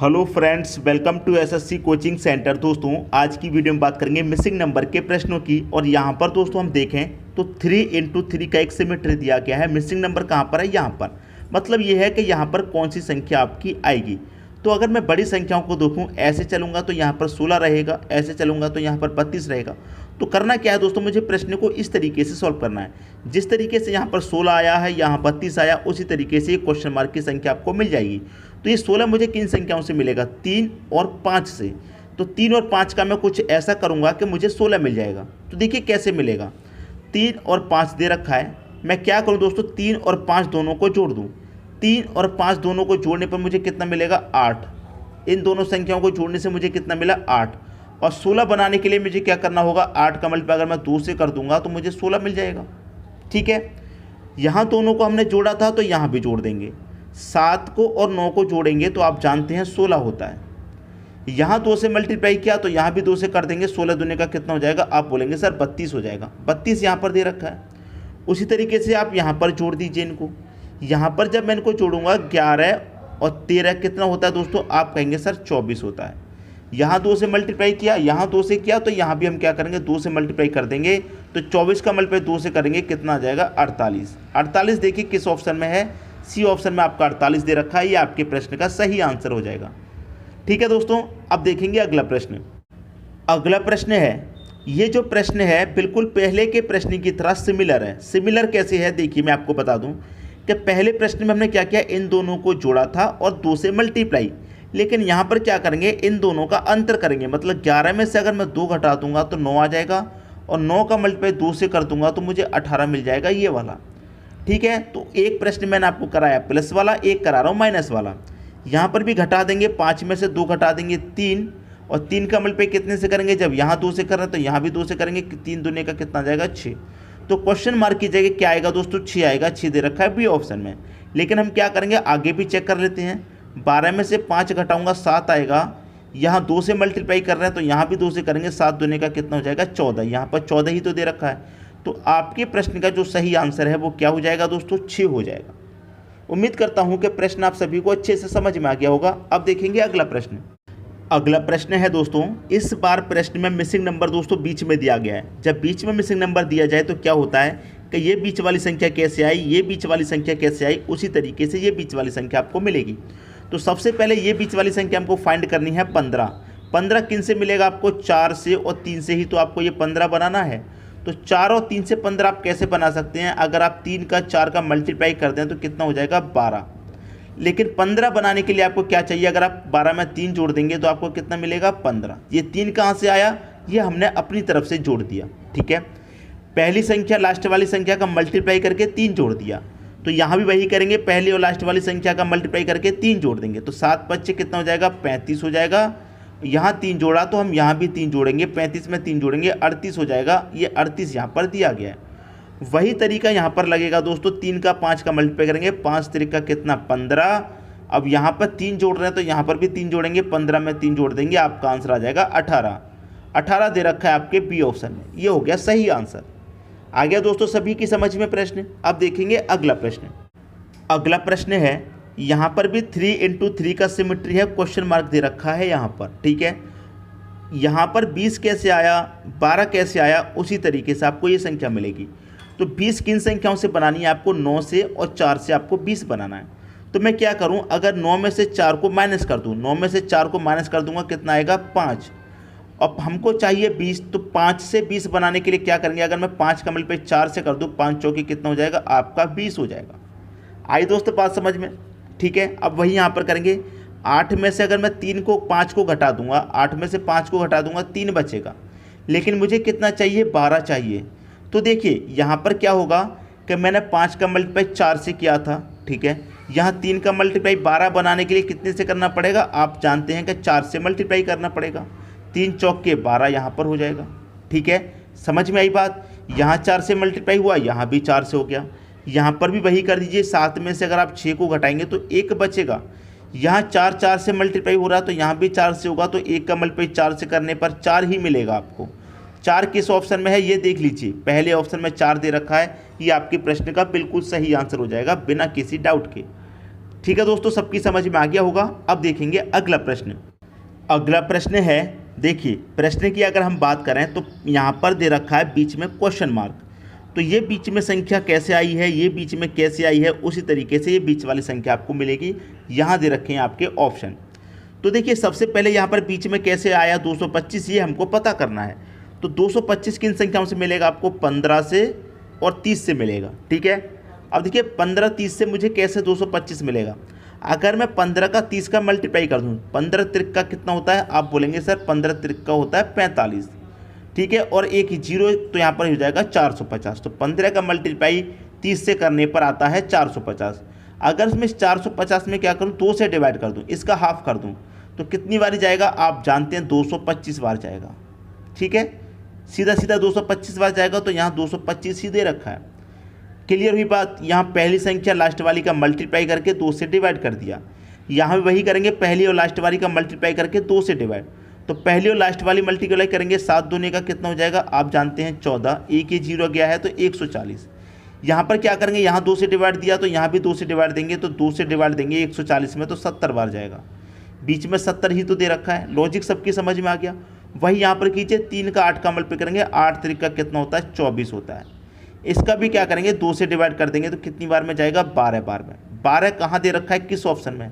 Hello friends, welcome to SSC coaching centre. दोस्तों आज की वीडियो में बात करेंगे मिसिंग नंबर के प्रश्नों की। और यहाँ पर दोस्तों हम देखें तो 3 × 3 का एक सिमेट्री दिया गया है। मिसिंग नंबर कहाँ पर है? यहाँ पर। मतलब ये है कि यहाँ पर कौन सी संख्या आपकी आएगी। तो अगर मैं बड़ी संख्याओं को देखूँ, ऐसे चलूँगा तो यहाँ पर 16 रहेगा, ऐसे चलूँगा तो यहाँ पर 32 रहेगा। तो करना क्या है दोस्तों, मुझे प्रश्न को इस तरीके से सॉल्व करना है। जिस तरीके से यहाँ पर 16 आया है, यहाँ 32 आया, उसी तरीके से क्वेश्चन मार्क की संख्या आपको मिल जाएगी। तो ये 16 मुझे किन संख्याओं से मिलेगा? 3 और 5 से। तो 3 और 5 का मैं कुछ ऐसा करूँगा कि मुझे 16 मिल जाएगा। तो देखिए कैसे मिलेगा। 3 और 5 दे रखा है, मैं क्या करूँ दोस्तों, 3 और 5 दोनों को जोड़ दूँ। 3 और 5 दोनों को जोड़ने पर मुझे कितना मिलेगा? 8। इन दोनों संख्याओं को जोड़ने से मुझे कितना मिला? 8। और 16 बनाने के लिए मुझे क्या करना होगा? 8 का मल्टीप्लाई अगर मैं 2 से कर दूंगा तो मुझे 16 मिल जाएगा। ठीक है, यहाँ दोनों को हमने जोड़ा था तो यहाँ भी जोड़ देंगे। 7 को और 9 को जोड़ेंगे तो आप जानते हैं 16 होता है। यहाँ 2 से मल्टीप्लाई किया तो यहाँ भी 2 से कर देंगे। 16 दूने का कितना हो जाएगा? आप बोलेंगे सर 32 हो जाएगा। 32 यहाँ पर दे रखा है। उसी तरीके से आप यहाँ पर जोड़ दीजिए इनको। यहाँ पर जब मैं इनको जोड़ूंगा 11 और 13 कितना होता है दोस्तों? आप कहेंगे सर 24 होता है। यहाँ 2 से मल्टीप्लाई किया, यहाँ 2 से किया, तो यहाँ भी हम क्या करेंगे? 2 से मल्टीप्लाई कर देंगे। तो 24 का मल्टीप्लाई 2 से करेंगे, कितना आ जाएगा? 48। 48 देखिए किस ऑप्शन में है? सी ऑप्शन में आपका 48 दे रखा है। ये आपके प्रश्न का सही आंसर हो जाएगा। ठीक है दोस्तों, अब देखेंगे अगला प्रश्न। अगला प्रश्न है, ये जो प्रश्न है बिल्कुल पहले के प्रश्न की तरह सिमिलर है। सिमिलर कैसे है देखिए, मैं आपको बता दूं कि पहले प्रश्न में हमने क्या किया, इन दोनों को जोड़ा था और 2 से मल्टीप्लाई। लेकिन यहाँ पर क्या करेंगे, इन दोनों का अंतर करेंगे। मतलब 11 में से अगर मैं 2 घटा दूंगा तो 9 आ जाएगा, और 9 का मल्टीप्लाई 2 से कर दूंगा तो मुझे 18 मिल जाएगा, ये वाला। ठीक है, तो एक प्रश्न मैंने आपको कराया प्लस वाला, एक करा रहा हूँ माइनस वाला। यहाँ पर भी घटा देंगे, 5 में से 2 घटा देंगे 3, और 3 का मल्टीप्लाई कितने से करेंगे? जब यहाँ 2 से कर रहे हैं तो यहाँ भी 2 से करेंगे। 3 दूने का कितना आ जाएगा? 6। तो क्वेश्चन मार्क की जगह क्या आएगा दोस्तों? 6 आएगा। 6 दे रखा है बी ऑप्शन में। लेकिन हम क्या करेंगे, आगे भी चेक कर लेते हैं। 12 में से 5 घटाऊंगा 7 आएगा। यहाँ 2 से मल्टीप्लाई कर रहे हैं तो यहाँ भी 2 से करेंगे। 7 दूने का कितना हो जाएगा? 14। यहाँ पर 14 ही तो दे रखा है। तो आपके प्रश्न का जो सही आंसर है वो क्या हो जाएगा दोस्तों? 6 हो जाएगा। उम्मीद करता हूँ कि प्रश्न आप सभी को अच्छे से समझ में आ गया होगा। अब देखेंगे अगला प्रश्न। अगला प्रश्न है दोस्तों, इस बार प्रश्न में मिसिंग नंबर दोस्तों बीच में दिया गया है। जब बीच में मिसिंग नंबर दिया जाए तो क्या होता है कि ये बीच वाली संख्या कैसे आई, ये बीच वाली संख्या कैसे आई, उसी तरीके से ये बीच वाली संख्या आपको मिलेगी। तो सबसे पहले ये बीच वाली संख्या हमको फाइंड करनी है 15। 15 किन से मिलेगा आपको? 4 से और 3 से ही तो आपको ये 15 बनाना है। तो 4 और 3 से 15 आप कैसे बना सकते हैं? अगर आप 3 का 4 का मल्टीप्लाई कर दें तो कितना हो जाएगा? 12। लेकिन 15 बनाने के लिए आपको क्या चाहिए? अगर आप 12 में 3 जोड़ देंगे तो आपको कितना मिलेगा? 15। ये 3 कहाँ से आया? ये हमने अपनी तरफ से जोड़ दिया। ठीक है, पहली संख्या लास्ट वाली संख्या का मल्टीप्लाई करके 3 जोड़ दिया। तो यहाँ भी वही करेंगे, पहली और लास्ट वाली संख्या का मल्टीप्लाई करके 3 जोड़ देंगे। तो 7 5 कितना हो जाएगा? 35 हो जाएगा। यहाँ 3 जोड़ा तो हम यहाँ भी 3 जोड़ेंगे। 35 में 3 जोड़ेंगे, 38 हो जाएगा। ये 38 यहाँ पर दिया गया है। वही तरीका यहाँ पर लगेगा दोस्तों। 3 का 5 का मल्टीप्लाई करेंगे, 5 3 का कितना? 15। अब यहाँ पर 3 जोड़ रहे हैं तो यहाँ पर भी 3 जोड़ेंगे। 15 में 3 जोड़ देंगे, आपका आंसर आ जाएगा 18। 18 दे रखा है आपके बी ऑप्शन में। ये हो गया सही आंसर। आ गया दोस्तों सभी की समझ में प्रश्न। अब देखेंगे अगला प्रश्न। अगला प्रश्न है, यहाँ पर भी 3 × 3 का सिमेट्री है। क्वेश्चन मार्क दे रखा है यहाँ पर। ठीक है, यहाँ पर 20 कैसे आया, 12 कैसे आया, उसी तरीके से आपको ये संख्या मिलेगी। तो 20 किन संख्याओं से बनानी है आपको? 9 से और 4 से आपको 20 बनाना है। तो मैं क्या करूं, अगर 9 में से 4 को माइनस कर दूं, 9 में से 4 को माइनस कर दूंगा, कितना आएगा? 5। अब हमको चाहिए 20, तो 5 से 20 बनाने के लिए क्या करेंगे? अगर मैं 5 का मल्टीप्लाई 4 से कर दूं, 5 चौके कितना हो जाएगा? आपका 20 हो जाएगा। आई दोस्तों बात समझ में? ठीक है, अब वही यहाँ पर करेंगे। 8 में से अगर मैं 5 को घटा दूंगा, 8 में से 5 को घटा दूंगा, 3 बचेगा। लेकिन मुझे कितना चाहिए? 12 चाहिए। तो देखिए यहाँ पर क्या होगा कि मैंने 5 का मल्टीप्लाई 4 से किया था। ठीक है, यहाँ 3 का मल्टीप्लाई 12 बनाने के लिए कितने से करना पड़ेगा? आप जानते हैं कि 4 से मल्टीप्लाई करना पड़ेगा। 3 चौके 12 यहाँ पर हो जाएगा। ठीक है, समझ में आई बात? यहाँ 4 से मल्टीप्लाई हुआ, यहाँ भी 4 से हो गया। यहाँ पर भी वही कर दीजिए। 7 में से अगर आप 6 को घटाएंगे तो 1 बचेगा। यहाँ 4 से मल्टीप्लाई हो रहा है तो यहाँ भी 4 से होगा। तो 1 का मल्टीप्लाई 4 से करने पर 4 ही मिलेगा आपको। 4 किस ऑप्शन में है ये देख लीजिए। पहले ऑप्शन में 4 दे रखा है। ये आपके प्रश्न का बिल्कुल सही आंसर हो जाएगा बिना किसी डाउट के। ठीक है दोस्तों, सबकी समझ में आ गया होगा। अब देखेंगे अगला प्रश्न। अगला प्रश्न है, देखिए प्रश्न की अगर हम बात करें तो यहाँ पर दे रखा है बीच में क्वेश्चन मार्क। तो ये बीच में संख्या कैसे आई है, ये बीच में कैसे आई है, उसी तरीके से ये बीच वाली संख्या आपको मिलेगी। यहाँ दे रखे हैं आपके ऑप्शन। तो देखिए सबसे पहले यहाँ पर बीच में कैसे आया 225, ये हमको पता करना है। तो 225 किन संख्याओं से मिलेगा आपको, 15 से और 30 से मिलेगा। ठीक है, अब देखिए 15 30 से मुझे कैसे 225 मिलेगा। अगर मैं 15 का 30 का मल्टीप्लाई कर दूँ, 15 त्रिक का कितना होता है, आप बोलेंगे सर 15 त्रिक का होता है 45। ठीक है, और एक ही जीरो तो यहाँ पर हो जाएगा 450। तो 15 का मल्टीप्लाई 30 से करने पर आता है 450। अगर इसमें 450 में क्या करूँ, 2 से डिवाइड कर दूँ, इसका हाफ कर दूँ, तो कितनी बार जाएगा आप जानते हैं, 225 बार जाएगा। ठीक है, सीधा सीधा 225 बार जाएगा। तो यहाँ 225 ही दे रखा है। क्लियर हुई बात। यहाँ पहली संख्या लास्ट वाली का मल्टीप्लाई करके 2 से डिवाइड कर दिया। यहाँ भी वही करेंगे, पहली और लास्ट वाली का मल्टीप्लाई करके 2 से डिवाइड। तो पहली और लास्ट वाली मल्टीप्लाई करेंगे, 7 दूने का कितना हो जाएगा आप जानते हैं 14। एक ही जीरो गया है तो 140। यहाँ पर क्या करेंगे, यहाँ 2 से डिवाइड दिया तो यहाँ भी 2 से डिवाइड देंगे। तो 2 से डिवाइड देंगे 140 में तो 70 बार जाएगा। बीच में 70 ही तो दे रखा है। लॉजिक सबकी समझ में आ गया। वही यहाँ पर कीजिए, 3 का 8 का मल्टीप्लाई करेंगे, 8 त्रिक का कितना होता है 24 होता है। इसका भी क्या करेंगे, 2 से डिवाइड कर देंगे तो कितनी बार में जाएगा, 12 बार में। 12 कहाँ दे रखा है, किस ऑप्शन में,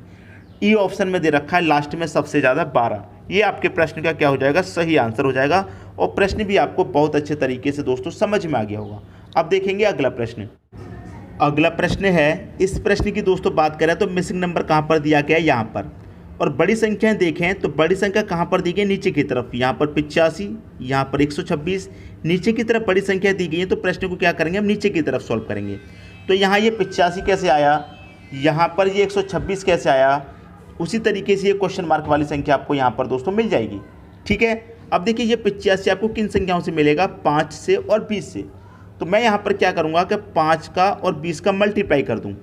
ई ऑप्शन में दे रखा है, लास्ट में सबसे ज़्यादा 12। ये आपके प्रश्न का क्या हो जाएगा, सही आंसर हो जाएगा। और प्रश्न भी आपको बहुत अच्छे तरीके से दोस्तों समझ में आ गया होगा। अब देखेंगे अगला प्रश्न। अगला प्रश्न है, इस प्रश्न की दोस्तों बात करें तो मिसिंग नंबर कहाँ पर दिया गया है, यहाँ पर। और बड़ी संख्याएं देखें तो बड़ी संख्या कहाँ पर दी गई, नीचे की तरफ। यहाँ पर 85, यहाँ पर 126, नीचे की तरफ बड़ी संख्या दी गई है। तो प्रश्न को क्या करेंगे, हम नीचे की तरफ सॉल्व करेंगे। तो यहाँ ये 85 कैसे आया, यहाँ पर ये 126 कैसे आया, उसी तरीके से ये क्वेश्चन मार्क वाली संख्या आपको यहाँ पर दोस्तों मिल जाएगी। ठीक है, अब देखिए ये 85 आपको किन संख्याओं से मिलेगा, 5 से और 20 से। तो मैं यहाँ पर क्या करूँगा कि 5 का और 20 का मल्टीप्लाई कर दूँ।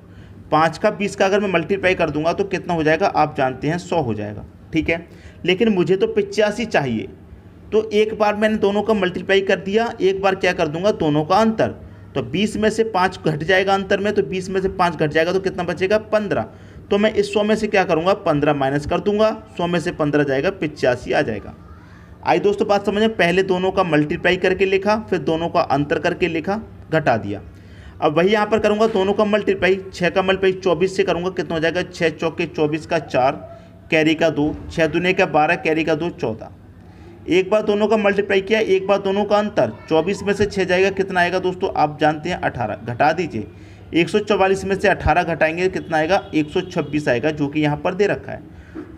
5 का 20 का अगर मैं मल्टीप्लाई कर दूंगा तो कितना हो जाएगा आप जानते हैं, 100 हो जाएगा। ठीक है, लेकिन मुझे तो 85 चाहिए। तो एक बार मैंने दोनों का मल्टीप्लाई कर दिया, एक बार क्या कर दूंगा, दोनों का अंतर। तो 20 में से 5 घट जाएगा अंतर में, तो 20 में से 5 घट जाएगा तो कितना बचेगा, 15। तो मैं इस 100 में से क्या करूँगा, 15 माइनस कर दूंगा। 100 में से 15 जाएगा, 85 आ जाएगा। आई दोस्तों बात समझ में, पहले दोनों का मल्टीप्लाई करके लिखा, फिर दोनों का अंतर करके लिखा, घटा दिया। अब वही यहाँ पर करूँगा दोनों का मल्टीप्लाई, 6 का मल्टीप्लाई 24 से करूँगा, कितना हो जाएगा, 6 चौके 24 का 4, कैरी का 2, 6 दूने का 12, कैरी का 2 14। एक बार दोनों का मल्टीप्लाई किया, एक बार दोनों का अंतर। 24 में से 6 जाएगा, कितना आएगा दोस्तों आप जानते हैं 18। घटा दीजिए, 144 में से 18 घटाएंगे कितना आएगा, 126 आएगा, जो कि यहाँ पर दे रखा है।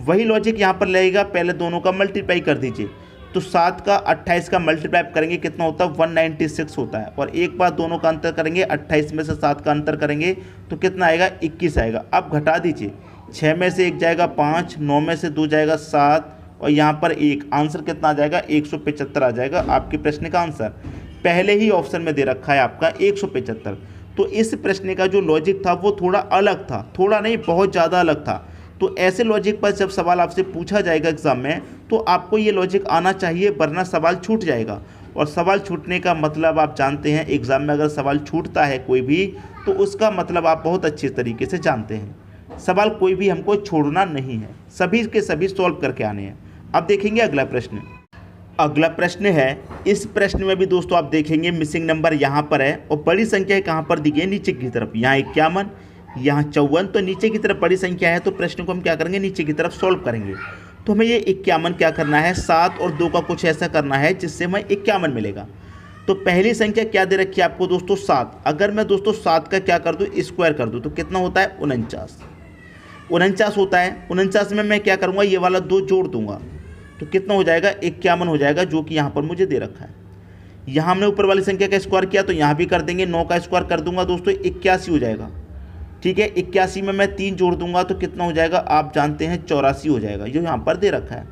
वही लॉजिक यहाँ पर लगेगा, पहले दोनों का मल्टीप्लाई कर दीजिए। तो 7 का 28 का मल्टीप्लाई करेंगे कितना होता है, 196 होता है। और एक बार दोनों का अंतर करेंगे, 28 में से 7 का अंतर करेंगे तो कितना आएगा, 21 आएगा। अब घटा दीजिए, 6 में से 1 जाएगा 5, 9 में से 2 जाएगा 7, और यहाँ पर 1, आंसर कितना आ जाएगा, 175 आ जाएगा आपके प्रश्न का आंसर। पहले ही ऑप्शन में दे रखा है आपका 175। तो इस प्रश्न का जो लॉजिक था वो थोड़ा अलग था, थोड़ा नहीं बहुत ज़्यादा अलग था। तो ऐसे लॉजिक पर जब सवाल आपसे पूछा जाएगा एग्जाम में, तो आपको ये लॉजिक आना चाहिए, वरना सवाल छूट जाएगा। और सवाल छूटने का मतलब आप जानते हैं, एग्जाम में अगर सवाल छूटता है कोई भी, तो उसका मतलब आप बहुत अच्छे तरीके से जानते हैं। सवाल कोई भी हमको छोड़ना नहीं है, सभी के सभी सॉल्व करके आने हैं। अब देखेंगे अगला प्रश्न। अगला प्रश्न है, इस प्रश्न में भी दोस्तों आप देखेंगे मिसिंग नंबर यहाँ पर है, और बड़ी संख्या कहाँ पर दी गई है, नीचे की तरफ। यहाँ 51, यहाँ 54, तो नीचे की तरफ बड़ी संख्या है। तो प्रश्न को हम क्या करेंगे, नीचे की तरफ सॉल्व करेंगे। तो हमें ये 51 क्या करना है, 7 और 2 का कुछ ऐसा करना है जिससे हमें 51 मिलेगा। तो पहली संख्या क्या दे रखी है आपको दोस्तों, 7। अगर मैं दोस्तों 7 का क्या कर दूँ, स्क्वायर कर दूँ, तो कितना होता है, 49 होता है। 49 में मैं क्या करूँगा, ये वाला 2 जोड़ दूंगा, तो कितना हो जाएगा, 51 हो जाएगा, जो कि यहाँ पर मुझे दे रखा है। यहाँ हमने ऊपर वाली संख्या का स्क्वायर किया, तो यहाँ भी कर देंगे, 9 का स्क्वायर कर दूंगा दोस्तों, 81 हो जाएगा। ठीक है, 81 में मैं 3 जोड़ दूंगा तो कितना हो जाएगा आप जानते हैं, 84 हो जाएगा, जो यहाँ पर दे रखा है।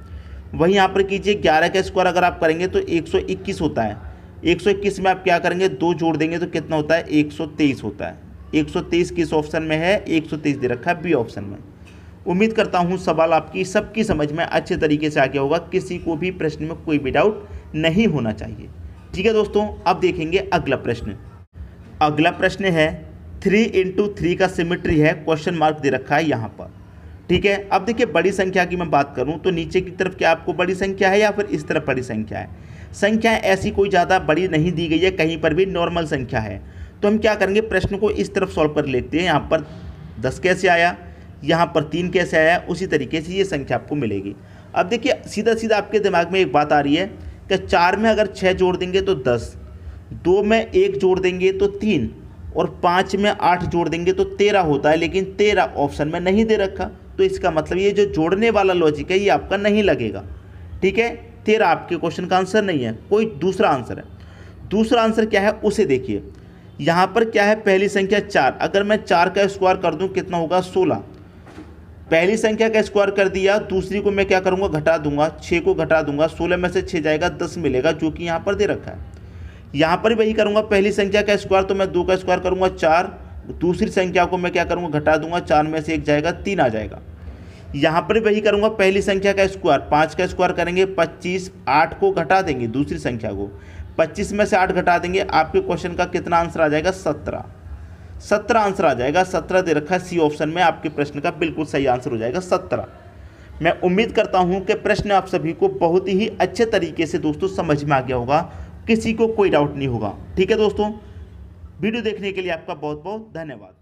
वही यहाँ पर कीजिए, 11 का स्क्वायर अगर आप करेंगे तो 121 होता है। 121 में आप क्या करेंगे, 2 जोड़ देंगे तो कितना होता है, 123 होता है। 123 किस ऑप्शन में है, 123 दे रखा है बी ऑप्शन में। उम्मीद करता हूँ सवाल आपकी सबकी समझ में अच्छे तरीके से आ गया होगा, किसी को भी प्रश्न में कोई भी डाउट नहीं होना चाहिए। ठीक है दोस्तों, अब देखेंगे अगला प्रश्न। अगला प्रश्न है, 3 × 3 का सिमेट्री है, क्वेश्चन मार्क दे रखा है यहाँ पर। ठीक है, अब देखिए बड़ी संख्या की मैं बात करूँ तो नीचे की तरफ क्या आपको बड़ी संख्या है या फिर इस तरफ बड़ी संख्या है? संख्या ऐसी कोई ज़्यादा बड़ी नहीं दी गई है, कहीं पर भी नॉर्मल संख्या है। तो हम क्या करेंगे, प्रश्न को इस तरफ सॉल्व कर लेते हैं। यहाँ पर 10 कैसे आया, यहाँ पर 3 कैसे आया, उसी तरीके से ये संख्या आपको मिलेगी। अब देखिए सीधा सीधा आपके दिमाग में एक बात आ रही है कि 4 में अगर 6 जोड़ देंगे तो 10, 2 में 1 जोड़ देंगे तो 3 और 5 में 8 जोड़ देंगे तो 13 होता है, लेकिन 13 ऑप्शन में नहीं दे रखा। तो इसका मतलब ये जो जोड़ने वाला लॉजिक है ये आपका नहीं लगेगा। ठीक है, 13 आपके क्वेश्चन का आंसर नहीं है, कोई दूसरा आंसर है। दूसरा आंसर क्या है उसे देखिए। यहाँ पर क्या है, पहली संख्या 4, अगर मैं 4 का स्क्वायर कर दूँ कितना होगा 16। पहली संख्या का स्क्वायर कर दिया, दूसरी को मैं क्या करूँगा घटा दूंगा, 6 को घटा दूंगा, 16 में से 6 जाएगा 10 मिलेगा, जो कि यहाँ पर दे रखा है। यहाँ पर वही करूँगा, पहली संख्या का स्क्वायर तो मैं 2 का स्क्वायर करूँगा 4, दूसरी संख्या को मैं क्या करूँगा घटा दूंगा, 4 में से 1 जाएगा 3 आ जाएगा। यहाँ पर वही करूँगा, पहली संख्या का स्क्वायर 5 का स्क्वायर करेंगे 25, 8 को घटा देंगे दूसरी संख्या को, 25 में से 8 घटा देंगे, आपके क्वेश्चन का कितना आंसर आ जाएगा 17 आंसर आ जाएगा। 17 दे रखा है सी ऑप्शन में, आपके प्रश्न का बिल्कुल सही आंसर हो जाएगा 17। मैं उम्मीद करता हूँ कि प्रश्न आप सभी को बहुत ही अच्छे तरीके से दोस्तों समझ में आ गया होगा, किसी को कोई डाउट नहीं होगा। ठीक है दोस्तों, वीडियो देखने के लिए आपका बहुत बहुत धन्यवाद।